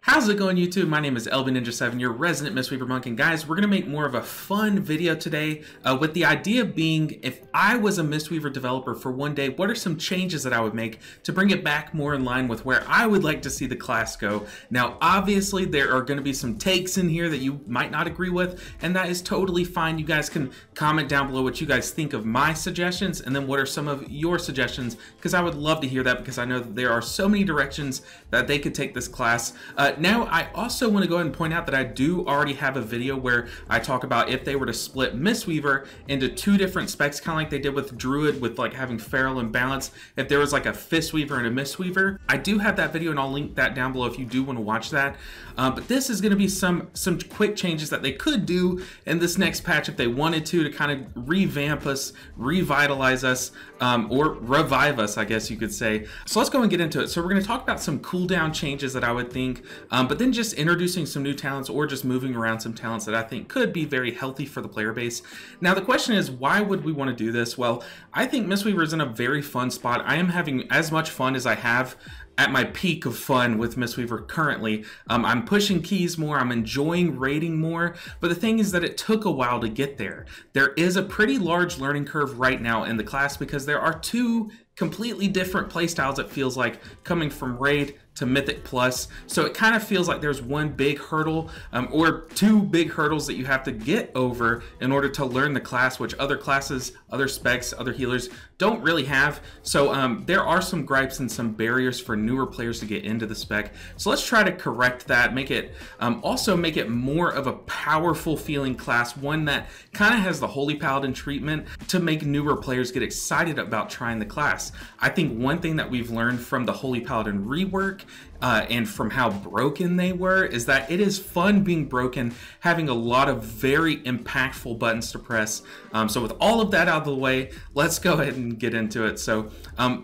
How's it going, YouTube? My name is LBNinja7, your resident Mistweaver Monk, and guys, we're going to make more of a fun video today with the idea being, if I was a Mistweaver developer for one day, what are some changes that I would make to bring it back more in line with where I would like to see the class go? Now, obviously, there are going to be some takes in here that you might not agree with, and that is totally fine. You guys can comment down below what you guys think of my suggestions, and then what are some of your suggestions, because I would love to hear that, because I know that there are so many directions that they could take this class. Now, I also want to go ahead and point out that I do already have a video where I talk about if they were to split Mistweaver into two different specs, kind of like they did with Druid, with like having Feral and Balance, if there was like a Fistweaver and a Mistweaver. I do have that video, and I'll link that down below if you do want to watch that. But this is going to be some quick changes that they could do in this next patch if they wanted to kind of revamp us, revitalize us, or revive us, I guess you could say. So let's go and get into it. So we're going to talk about some cooldown changes that I would think, but then just introducing some new talents or just moving around some talents that I think could be very healthy for the player base. Now the question is, why would we want to do this? Well, I think Mistweaver is in a very fun spot. I am having as much fun as I have at my peak of fun with Mistweaver currently. I'm pushing keys more, I'm enjoying raiding more, but the thing is that it took a while to get there. There is a pretty large learning curve right now in the class because there are two completely different playstyles, it feels like, coming from Raid to Mythic Plus. So it kind of feels like there's one big hurdle or two big hurdles that you have to get over in order to learn the class, which other classes, other specs, other healers don't really have. So there are some gripes and some barriers for newer players to get into the spec. So let's try to correct that, make it also make it more of a powerful feeling class, one that kind of has the Holy Paladin treatment to make newer players get excited about trying the class. I think one thing that we've learned from the Holy Paladin rework and from how broken they were is that it is fun being broken, having a lot of very impactful buttons to press. So with all of that out of the way, let's go ahead and get into it. So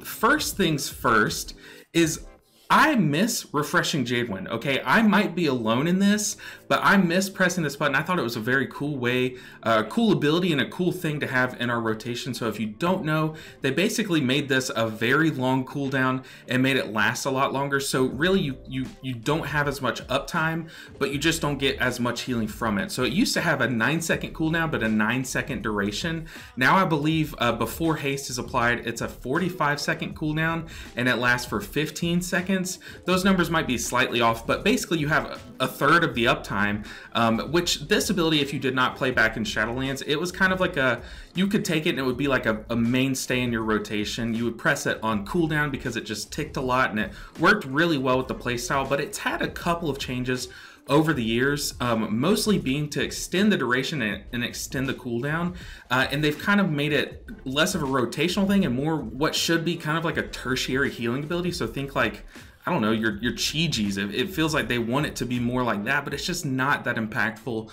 first things first is I miss refreshing Jadewind. Okay, I might be alone in this, but I miss pressing this button. I thought it was a very cool way, cool ability and a cool thing to have in our rotation. So if you don't know, they basically made this a very long cooldown and made it last a lot longer. So really you don't have as much uptime, but you just don't get as much healing from it. So it used to have a 9-second cooldown, but a 9-second duration. Now I believe before haste is applied, it's a 45-second cooldown and it lasts for 15 seconds. Those numbers might be slightly off, but basically you have a third of the uptime, which this ability, if you did not play back in Shadowlands, it was kind of like you could take it and it would be like a mainstay in your rotation. You would press it on cooldown because it just ticked a lot and it worked really well with the playstyle, but it's had a couple of changes over the years, mostly being to extend the duration and extend the cooldown, and they've kind of made it less of a rotational thing and more what should be kind of like a tertiary healing ability. So think like, I don't know, your Chi-Gis. It feels like they want it to be more like that, but it's just not that impactful.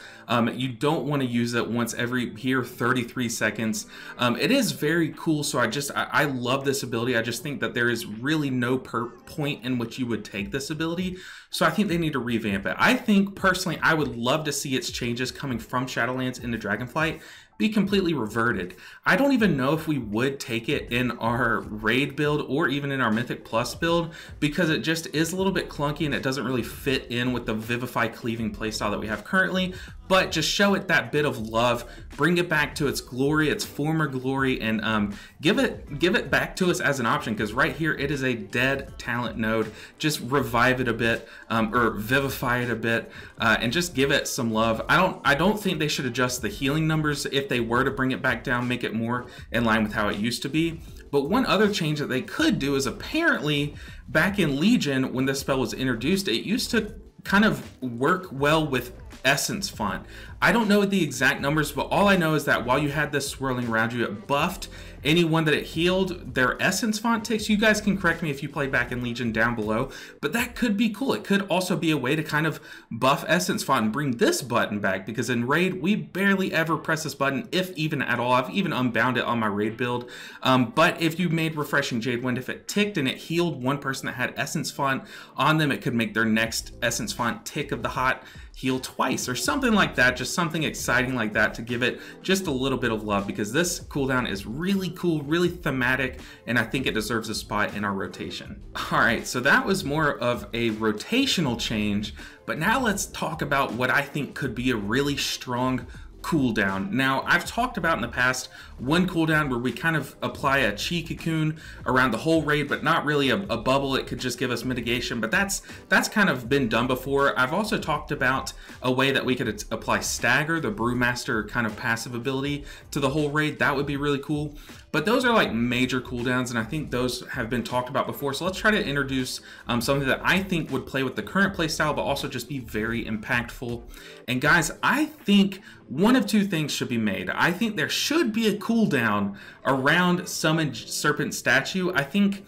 You don't want to use it once every 33 seconds. It is very cool, so I love this ability. I just think that there is really no point in which you would take this ability, so I think they need to revamp it. I think, personally, I would love to see its changes coming from Shadowlands into Dragonflight be completely reverted. I don't even know if we would take it in our raid build or even in our Mythic Plus build, because it just is a little bit clunky and it doesn't really fit in with the Vivify cleaving playstyle that we have currently. But just show it that bit of love, bring it back to its glory, its former glory, and give it back to us as an option, because right here it is a dead talent node. Just revive it a bit, or vivify it a bit, and just give it some love. I don't think they should adjust the healing numbers if they were to bring it back down, make it more in line with how it used to be. But one other change that they could do is, apparently back in Legion when this spell was introduced, it used to kind of work well with Essence font. I don't know the exact numbers, but all I know is that while you had this swirling around you, it buffed anyone that it healed their Essence font ticks. You guys can correct me if you play back in Legion down below, but that could be cool. It could also be a way to kind of buff Essence font and bring this button back, because in Raid, we barely ever press this button, if even at all. I've even unbound it on my Raid build. But if you made Refreshing Jadewind, if it ticked and it healed one person that had Essence font on them, it could make their next Essence font tick of the hot heal twice. twice or something like that, just something exciting like that to give it just a little bit of love, because this cooldown is really cool, really thematic, and I think it deserves a spot in our rotation. All right, so that was more of a rotational change, but now let's talk about what I think could be a really strong cooldown. Now, I've talked about in the past one cooldown where we kind of apply a chi cocoon around the whole raid, but not really a bubble. It could just give us mitigation, but that's kind of been done before. I've also talked about a way that we could apply stagger, the brewmaster kind of passive ability, to the whole raid. That would be really cool. But those are like major cooldowns, and I think those have been talked about before. So let's try to introduce something that I think would play with the current playstyle, but also just be very impactful. And guys, I think one of two things should be made. I think there should be a cooldown around Summoned Serpent statue. I think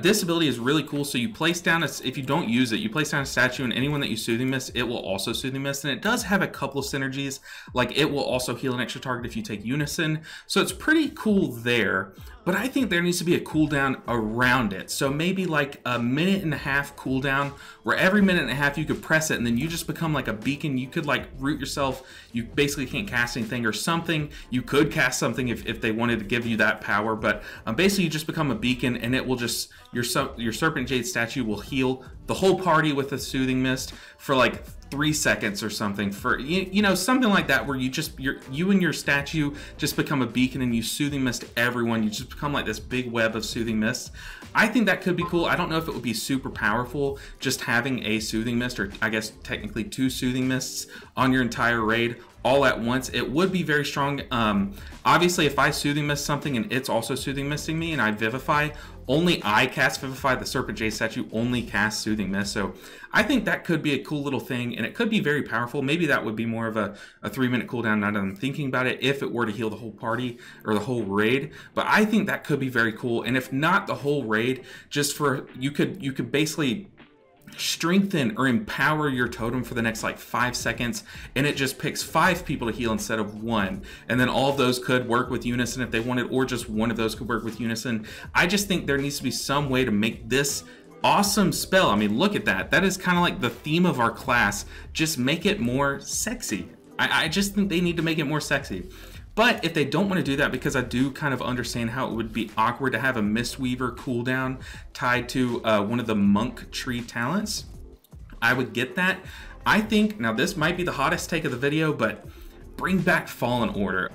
this ability is really cool. So you place down, if you don't use it, you place down a statue, and anyone that you Soothing Mist, it will also Soothing Mist. And it does have a couple of synergies, like it will also heal an extra target if you take Unison. So it's pretty cool there. But I think there needs to be a cooldown around it. So maybe like a 1.5-minute cooldown, where every 1.5 you could press it, and then you just become like a beacon. You could like root yourself. You basically can't cast anything or something. You could cast something if they wanted to give you that power, but basically you just become a beacon, and it will just, your Serpent Jade statue will heal the whole party with a Soothing Mist for like 3 seconds or something, for you know, something like that, where you and your statue just become a beacon, and you Soothing Mist everyone. You just become like this big web of Soothing Mist. I think that could be cool. I don't know if it would be super powerful just having a Soothing Mist, or I guess technically 2 Soothing Mists on your entire raid all at once. It would be very strong. Obviously, if I Soothing Mist something and it's also Soothing Misting me, and I Vivify, only I cast Vivify. The Serpent Jade statue only casts Soothing Mist. So I think that could be a cool little thing, and it could be very powerful. Maybe that would be more of a 3-minute cooldown, now that I'm thinking about it, if it were to heal the whole party or the whole raid. But I think that could be very cool. And if not the whole raid, just for, you could basically strengthen or empower your totem for the next like 5 seconds, and it just picks 5 people to heal instead of 1, and then all of those could work with Unison if they wanted, or just one of those could work with Unison. I just think there needs to be some way to make this awesome spell. I mean, look at that. That is kind of like the theme of our class. Just make it more sexy. I just think they need to make it more sexy. But if they don't want to do that, because I do kind of understand how it would be awkward to have a Mistweaver cooldown tied to one of the monk tree talents, I would get that. I think, now this might be the hottest take of the video, but bring back Fallen Order.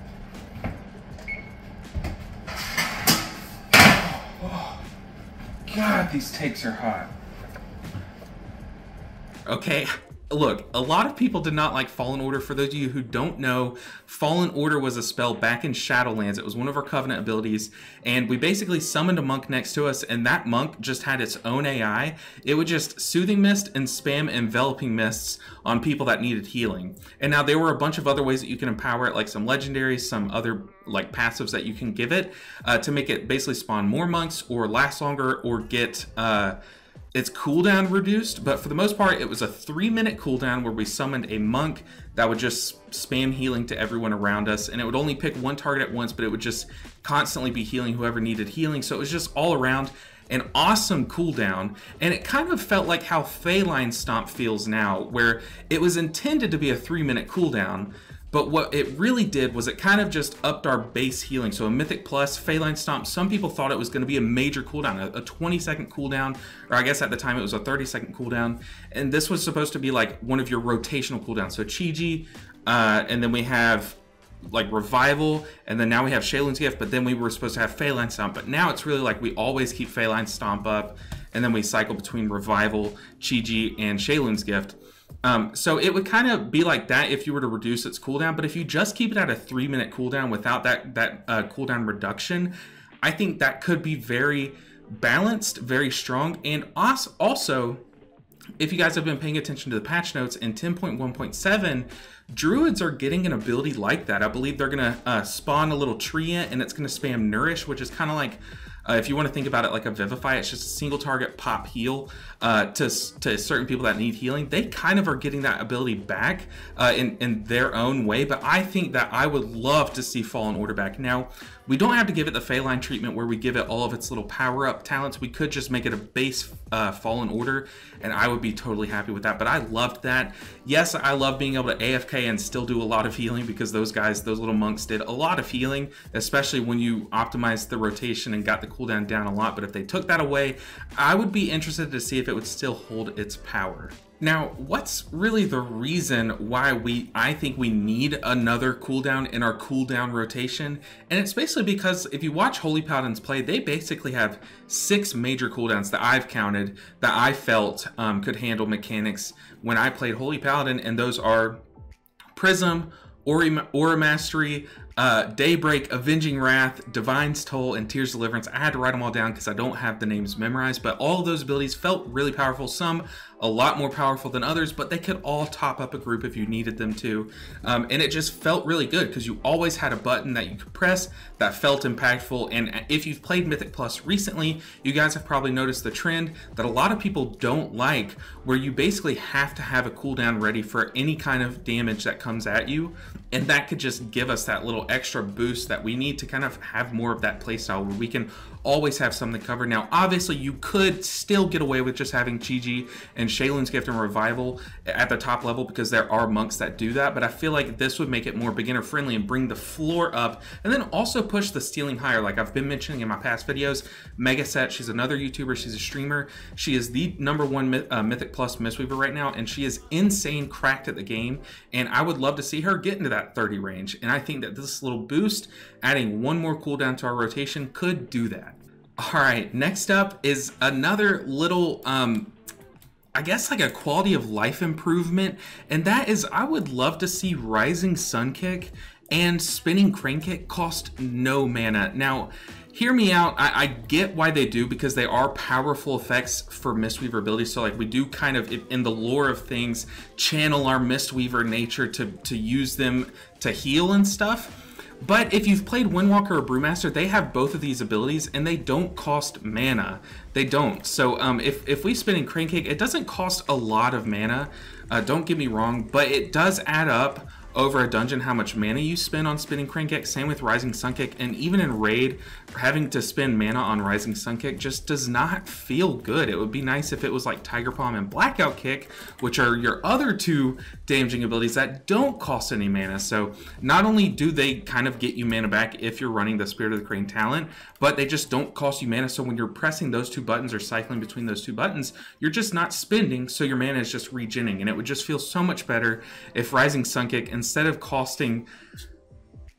Oh, God, these takes are hot. Okay. Look, a lot of people did not like Fallen Order. For those of you who don't know, Fallen Order was a spell back in Shadowlands. It was one of our Covenant abilities, and we basically summoned a monk next to us, and that monk just had its own AI. It would just Soothing Mist and spam Enveloping Mists on people that needed healing. And now there were a bunch of other ways that you can empower it, like some legendaries, some other like passives that you can give it to make it basically spawn more monks, or last longer, or get its cooldown reduced. But for the most part, it was a 3-minute cooldown where we summoned a monk that would just spam healing to everyone around us, and it would only pick one target at once, but it would just constantly be healing whoever needed healing. So it was just all around an awesome cooldown, and it kind of felt like how Feline Stomp feels now, where it was intended to be a 3-minute cooldown, but what it really did was it kind of just upped our base healing. So a Mythic Plus, Feline Stomp, some people thought it was going to be a major cooldown, a 20-second cooldown, or I guess at the time it was a 30-second cooldown. And this was supposed to be like one of your rotational cooldowns. So Chi-Ji, and then we have like Revival, and then now we have Shaylun's Gift, but then we were supposed to have Feline Stomp. But now it's really like we always keep Feline Stomp up, and then we cycle between Revival, Chi-Ji, and Shaylun's Gift. So it would kind of be like that if you were to reduce its cooldown, but if you just keep it at a 3-minute cooldown without that cooldown reduction, I think that could be very balanced, very strong. And also, if you guys have been paying attention to the patch notes in 10.1.7, Druids are getting an ability like that. I believe they're going to spawn a little Treant, and it's going to spam Nourish, which is kind of like, if you want to think about it like a Vivify, it's just a single target pop heal to certain people that need healing. They kind of are getting that ability back in their own way, but I think that I would love to see Fallen Order back. Now, We don't have to give it the Phalanx treatment where we give it all of its little power-up talents. We could just make it a base Fallen Order, and I would be totally happy with that. But I loved that. Yes, I love being able to AFK and still do a lot of healing, because those guys, those little monks, did a lot of healing, especially when you optimized the rotation and got the cooldown down a lot. But if they took that away, I would be interested to see if it would still hold its power. Now, what's really the reason why I think we need another cooldown in our cooldown rotation? And it's basically because if you watch Holy Paladins play, they basically have 6 major cooldowns that I've counted that I felt could handle mechanics when I played Holy Paladin, and those are Prism, Aura Mastery, Daybreak, Avenging Wrath, Divine's Toll, and Tears Deliverance. I had to write them all down because I don't have the names memorized, but all of those abilities felt really powerful. Some a lot more powerful than others, but they could all top up a group if you needed them to. And it just felt really good because you always had a button that you could press that felt impactful. And if you've played Mythic Plus recently, you guys have probably noticed the trend that a lot of people don't like, where you basically have to have a cooldown ready for any kind of damage that comes at you. And that could just give us that little extra boost that we need to kind of have more of that playstyle where we can always have something covered. Now, obviously, you could still get away with just having Chi-Ji and Shaylun's Gift and Revival at the top level, because there are monks that do that, but I feel like this would make it more beginner friendly and bring the floor up, and then also push the ceiling higher. Like I've been mentioning in my past videos, Megaset, she's another YouTuber, she's a streamer, she is the #1 Mythic Plus Mistweaver right now, and she is insane cracked at the game, and I would love to see her get into that 30 range, and I think that this little boost, adding one more cooldown to our rotation, could do that. All right, next up is another little, I guess like a quality of life improvement, and that is I would love to see Rising Sun Kick and Spinning Crane Kick cost no mana. Now, hear me out, I get why they do, because they are powerful effects for Mistweaver abilities. So like we do kind of, in the lore of things, channel our Mistweaver nature to use them to heal and stuff. But if you've played Windwalker or Brewmaster, they have both of these abilities and they don't cost mana. They don't. So if we spin in Crane Kick, it doesn't cost a lot of mana, don't get me wrong, but it does add up over a dungeon how much mana you spend on spinning Crane Kick. Same with Rising Sun Kick, and even in Raid, having to spend mana on Rising Sun Kick just does not feel good. It would be nice if it was like Tiger Palm and Blackout Kick, which are your other two damaging abilities that don't cost any mana. So not only do they kind of get you mana back if you're running the Spirit of the Crane talent, but they just don't cost you mana. So when you're pressing those two buttons or cycling between those two buttons, you're just not spending, so your mana is just regenning. And it would just feel so much better if Rising Sun Kick, instead of costing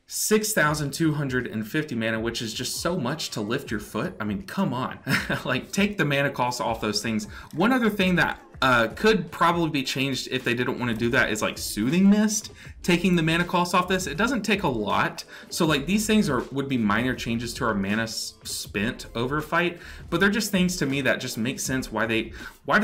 6,250 mana, which is just so much to lift your foot. I mean, come on. Like, take the mana cost off those things. One other thing that could probably be changed if they didn't want to do that is like Soothing Mist, taking the mana cost off this. It doesn't take a lot, so like these things would be minor changes to our mana spent over a fight, but they're just things to me that just make sense. Why do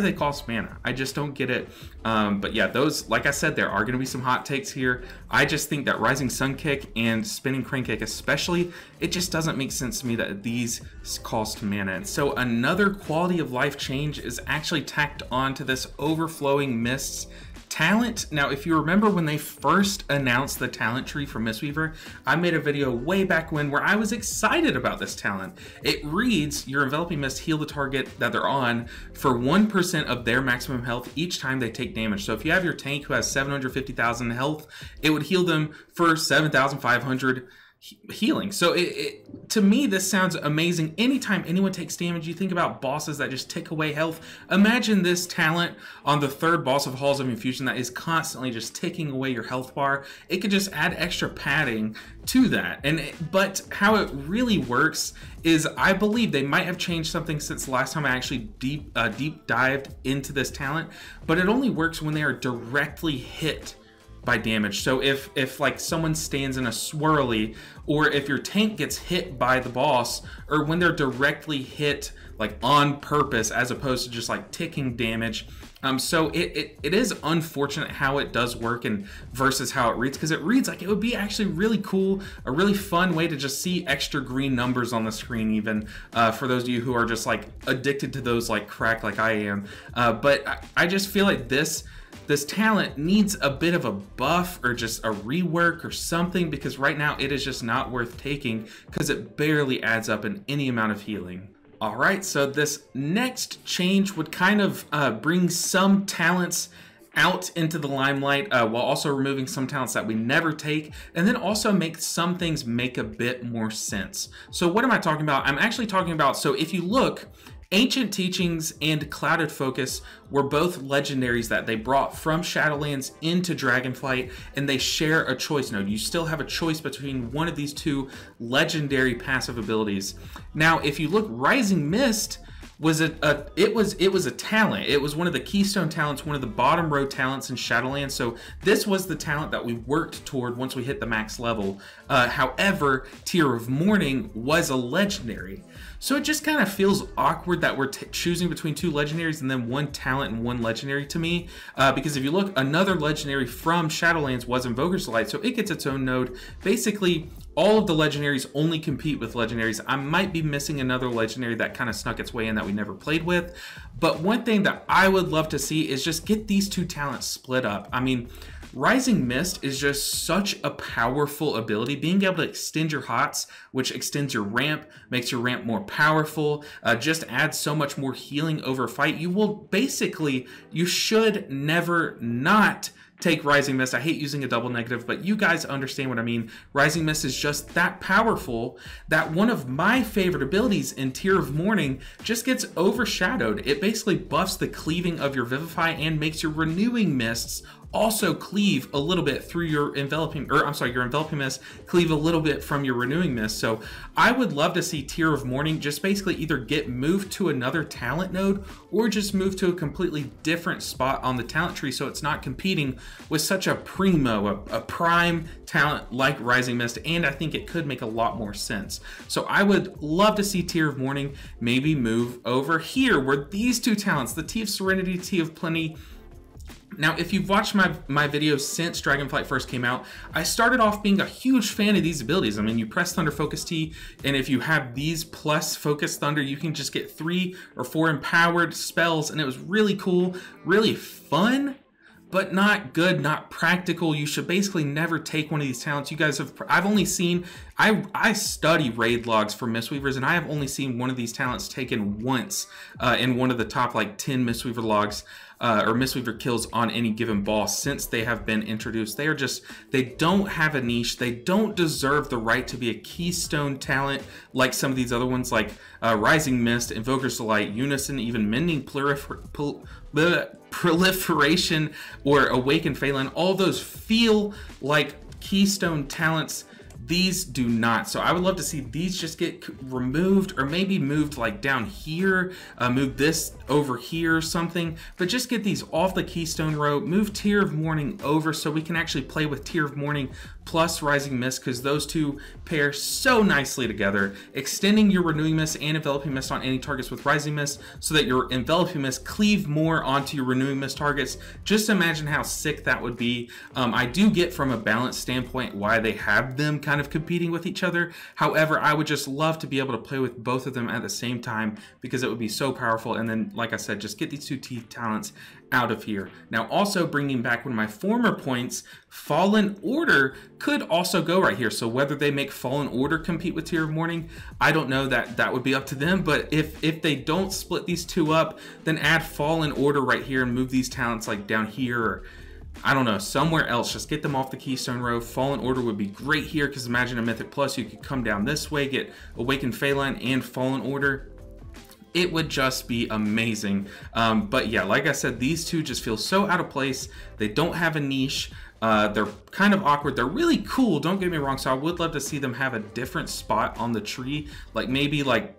they cost mana? I just don't get it. But yeah, those, like I said, there are going to be some hot takes here. I just think that Rising Sun Kick and Spinning Crane Kick especially, it just doesn't make sense to me that these cost mana. And so another quality of life change is actually tacked on to this Overflowing Mists talent. Now, if you remember when they first announced the talent tree for Mistweaver, I made a video way back when where I was excited about this talent. It reads, your Enveloping Mist heal the target that they're on for 1% of their maximum health each time they take damage. So if you have your tank who has 750,000 health, it would heal them for 7,500 healing. So to me, this sounds amazing. Anytime anyone takes damage, you think about bosses that just take away health. Imagine this talent on the third boss of Halls of Infusion that is constantly just taking away your health bar. It could just add extra padding to that. But how it really works is, I believe they might have changed something since the last time I actually deep dived into this talent, but it only works when they are directly hit by damage. So if like someone stands in a swirly, or if your tank gets hit by the boss, or when they're directly hit like on purpose as opposed to just like ticking damage, So it is unfortunate how it does work and versus how it reads, because it reads like it would be actually really cool, a really fun way to just see extra green numbers on the screen, even for those of you who are just like addicted to those like crack like I am. But I just feel like this talent needs a bit of a buff or just a rework or something, because right now it is just not worth taking because it barely adds up in any amount of healing. All right, so this next change would kind of bring some talents out into the limelight while also removing some talents that we never take, and then also make some things make a bit more sense. So what am I talking about? I'm actually talking about, so if you look, Ancient Teachings and Clouded Focus were both legendaries that they brought from Shadowlands into Dragonflight, and they share a choice node. You still have a choice between one of these two legendary passive abilities. Now, if you look, Rising Mist was it was a talent. It was one of the keystone talents, one of the bottom row talents in Shadowlands. So this was the talent that we worked toward once we hit the max level. However, Tear of Mourning was a legendary. So it just kind of feels awkward that we're choosing between two legendaries and then one talent and one legendary to me. Because if you look, another legendary from Shadowlands was Invoker's Delight, so it gets its own node. Basically, all of the legendaries only compete with legendaries. I might be missing another legendary that kind of snuck its way in that we never played with. But one thing that I would love to see is just get these two talents split up. I mean, Rising Mist is just such a powerful ability. Being able to extend your HOTS, which extends your ramp, makes your ramp more powerful, just adds so much more healing over fight. You should never not take Rising Mist. I hate using a double negative, but you guys understand what I mean. Rising Mist is just that powerful that one of my favorite abilities in Tear of Mourning just gets overshadowed. It basically buffs the cleaving of your Vivify and makes your Renewing Mists also cleave a little bit through your enveloping, your enveloping mist cleave a little bit from your renewing mist. So I would love to see Tear of Mourning just basically either get moved to another talent node or just move to a completely different spot on the talent tree, so it's not competing with such a a prime talent like Rising Mist, and I think it could make a lot more sense. So I would love to see Tear of Mourning maybe move over here where these two talents, the Tea of Serenity, Tea of Plenty. Now, if you've watched my videos since Dragonflight first came out, I started off being a huge fan of these abilities. I mean, you press Thunder Focus Tea, and if you have these plus Focus Thunder, you can just get 3 or 4 empowered spells, and it was really cool, really fun, but not good, not practical. You should basically never take one of these talents. You guys have, I've only seen, I study raid logs for Mistweavers, and I have only seen one of these talents taken once in one of the top like 10 Mistweaver logs. Or Mistweaver kills on any given boss since they have been introduced. They are just, they don't have a niche. They don't deserve the right to be a keystone talent like some of these other ones like Rising Mist, Invoker's Delight, Unison, even Mending Proliferation, or Awaken Phelan. All those feel like keystone talents. These do not. So I would love to see these just get removed, or maybe moved like down here, move this over here or something, but just get these off the keystone row, move Tear of Mourning over so we can actually play with Tear of Mourning plus Rising Mist, because those two pair so nicely together, extending your Renewing Mist and Enveloping Mist on any targets with Rising Mist so that your Enveloping Mist cleave more onto your Renewing Mist targets. Just imagine how sick that would be. I do get from a balance standpoint why they have them kind of competing with each other. However, I would just love to be able to play with both of them at the same time because it would be so powerful. And then, like I said, just get these two talents out of here. Now, also bringing back one of my former points, Fallen Order could also go right here. So whether they make Fallen Order compete with Tear of Mourning, I don't know. That would be up to them. But if they don't split these two up, then add Fallen Order right here and move these talents like down here, or I don't know, somewhere else. Just get them off the keystone row. Fallen Order would be great here because imagine a Mythic Plus, you could come down this way, get Awakened Phelan and Fallen Order. It would just be amazing. But yeah, like I said, these two just feel so out of place. They don't have a niche. They're kind of awkward. They're really cool, don't get me wrong. So I would love to see them have a different spot on the tree. Like maybe like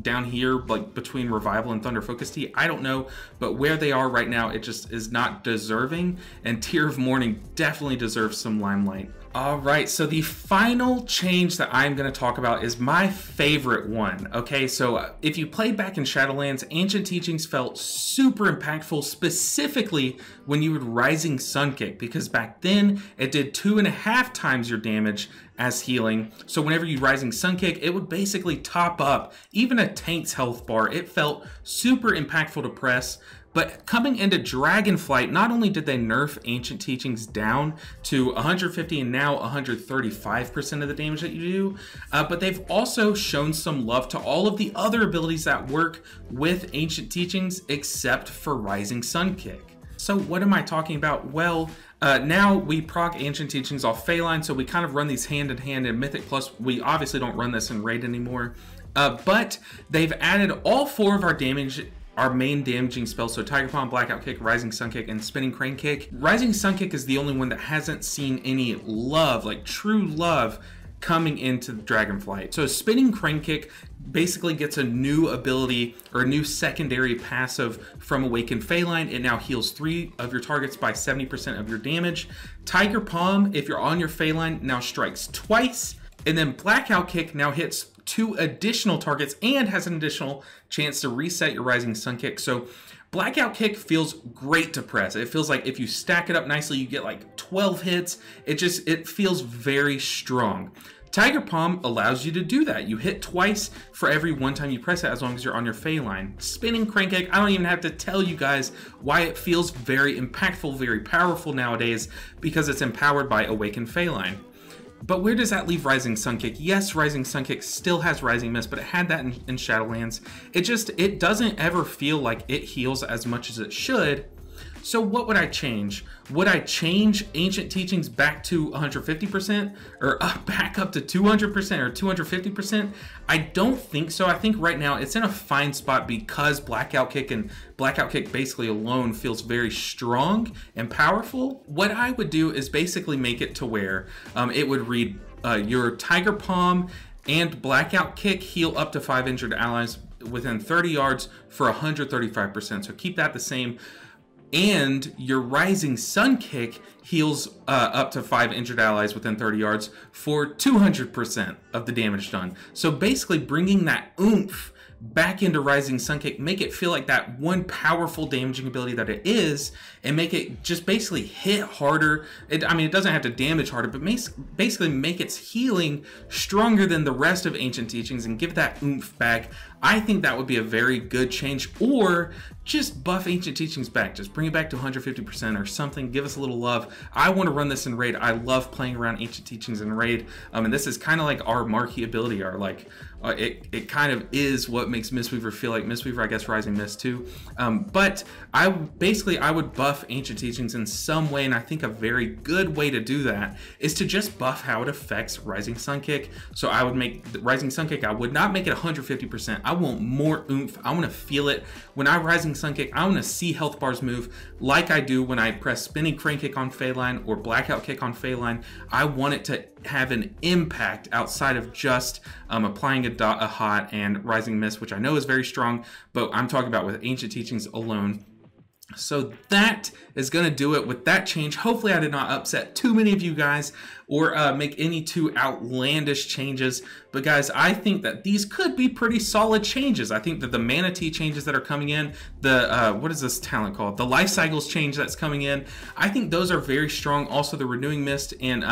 down here, like between Revival and Thunder Focus Tea. I don't know, but where they are right now, it just is not deserving. And Tear of Mourning definitely deserves some limelight. All right, so the final change that I'm going to talk about is my favorite one. Okay, so if you played back in Shadowlands, Ancient Teachings felt super impactful, specifically when you would Rising Sun Kick, because back then it did 2.5 times your damage as healing. So whenever you Rising Sun Kick, it would basically top up even a tank's health bar. It felt super impactful to press. But coming into Dragonflight, not only did they nerf Ancient Teachings down to 150 and now 135% of the damage that you do, but they've also shown some love to all of the other abilities that work with Ancient Teachings except for Rising Sun Kick. So what am I talking about? Well, now we proc Ancient Teachings off Phaline, so we kind of run these hand in hand in Mythic Plus. We obviously don't run this in Raid anymore, but they've added all 4 of our main damaging spells, so Tiger Palm, Blackout Kick, Rising Sun Kick, and Spinning Crane Kick. Rising Sun Kick is the only one that hasn't seen any love, like true love, coming into Dragonflight. So Spinning Crane Kick basically gets a new ability or a new secondary passive from Awakened Phaline. It now heals 3 of your targets by 70% of your damage. Tiger Palm, if you're on your Phaline, now strikes twice. And then Blackout Kick now hits 2 additional targets and has an additional chance to reset your Rising Sun Kick. So Blackout Kick feels great to press. It feels like if you stack it up nicely, you get like 12 hits. It feels very strong. Tiger Palm allows you to do that. You hit twice for every 1 time you press it as long as you're on your Phaline. Spinning Crane Kick, I don't even have to tell you guys why it feels very impactful, very powerful nowadays, because it's empowered by Awakened Phaline. But where does that leave Rising Sun Kick? Yes, Rising Sun Kick still has Rising Mist, but it had that in Shadowlands. It doesn't ever feel like it heals as much as it should. So what would I change? Would I change Ancient Teachings back to 150% or back up to 200% or 250%? I don't think so. I think right now it's in a fine spot because Blackout Kick and Blackout Kick basically alone feels very strong and powerful. What I would do is basically make it to where it would read your Tiger Palm and Blackout Kick heal up to 5 injured allies within 30 yards for 135%. So keep that the same. And your Rising Sun Kick heals up to 5 injured allies within 30 yards for 200% of the damage done. So basically bringing that oomph back into Rising Sun Kick, make it feel like that one powerful damaging ability that it is, and make it just basically hit harder. I mean, it doesn't have to damage harder, but basically make its healing stronger than the rest of Ancient Teachings and give that oomph back. I think that would be a very good change. Or just buff Ancient Teachings back. Just bring it back to 150% or something. Give us a little love. I want to run this in Raid. I love playing around Ancient Teachings in Raid. And this is kind of like our marquee ability. It kind of is what makes Mistweaver feel like Mistweaver, I guess Rising Mist too. But I would buff Ancient Teachings in some way, and I think a very good way to do that is to just buff how it affects Rising Sun Kick. So I would make the Rising Sun Kick, I would not make it 150%. I want more oomph. I want to feel it. When I Rising Sun Kick, I want to see health bars move like I do when I press Spinning Crane Kick on Phaline or Blackout Kick on Phaline. I want it to have an impact outside of just applying a hot and Rising Mist, which I know is very strong, but I'm talking about with Ancient Teachings alone. So that is going to do it with that change. Hopefully I did not upset too many of you guys or make any too outlandish changes. But guys, I think that these could be pretty solid changes. I think that the Manatee changes that are coming in, the, what is this talent called? The Life Cycles change that's coming in. I think those are very strong. Also the Renewing Mist and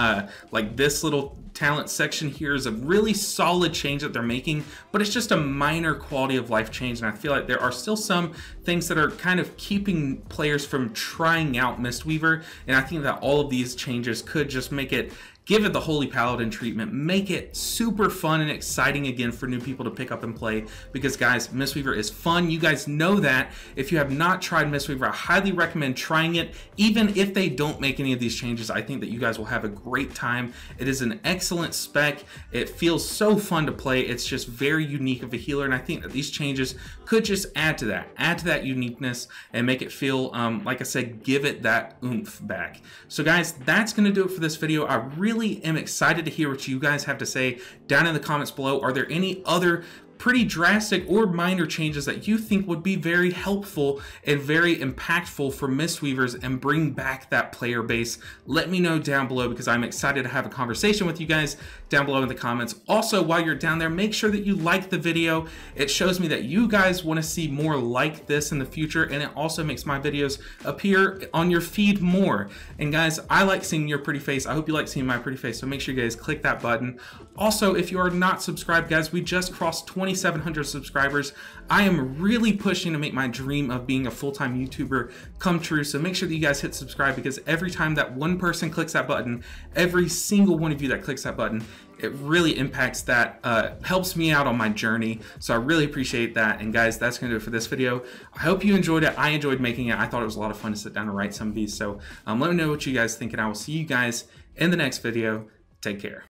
like this little talent section here is a really solid change that they're making, but it's just a minor quality of life change. And I feel like there are still some things that are kind of keeping players from trying out Mistweaver. And I think that all of these changes could just make it, give it the Holy Paladin treatment, make it super fun and exciting again for new people to pick up and play, because guys, Mistweaver is fun. You guys know that. If you have not tried Mistweaver, I highly recommend trying it. Even if they don't make any of these changes, I think that you guys will have a great time. It is an excellent spec. It feels so fun to play. It's just very unique of a healer, and I think that these changes could just add to that uniqueness and make it feel, like I said, give it that oomph back. So guys, that's going to do it for this video. I really am excited to hear what you guys have to say down in the comments below. Are there any other pretty drastic or minor changes that you think would be very helpful and very impactful for Mistweavers and bring back that player base. Let me know down below, because I'm excited to have a conversation with you guys down below in the comments. Also, while you're down there, make sure that you like the video. It shows me that you guys want to see more like this in the future, and it also makes my videos appear on your feed more. And guys, I like seeing your pretty face. I hope you like seeing my pretty face, so make sure you guys click that button. Also, if you are not subscribed, guys, we just crossed 2,700 subscribers. I am really pushing to make my dream of being a full-time YouTuber come true, so make sure that you guys hit subscribe, because every time that one person clicks that button, every single one of you that clicks that button, it really impacts that, helps me out on my journey. So I really appreciate that. And guys, that's gonna do it for this video. I hope you enjoyed it. I enjoyed making it. I thought it was a lot of fun to sit down and write some of these. So let me know what you guys think, and I will see you guys in the next video. Take care.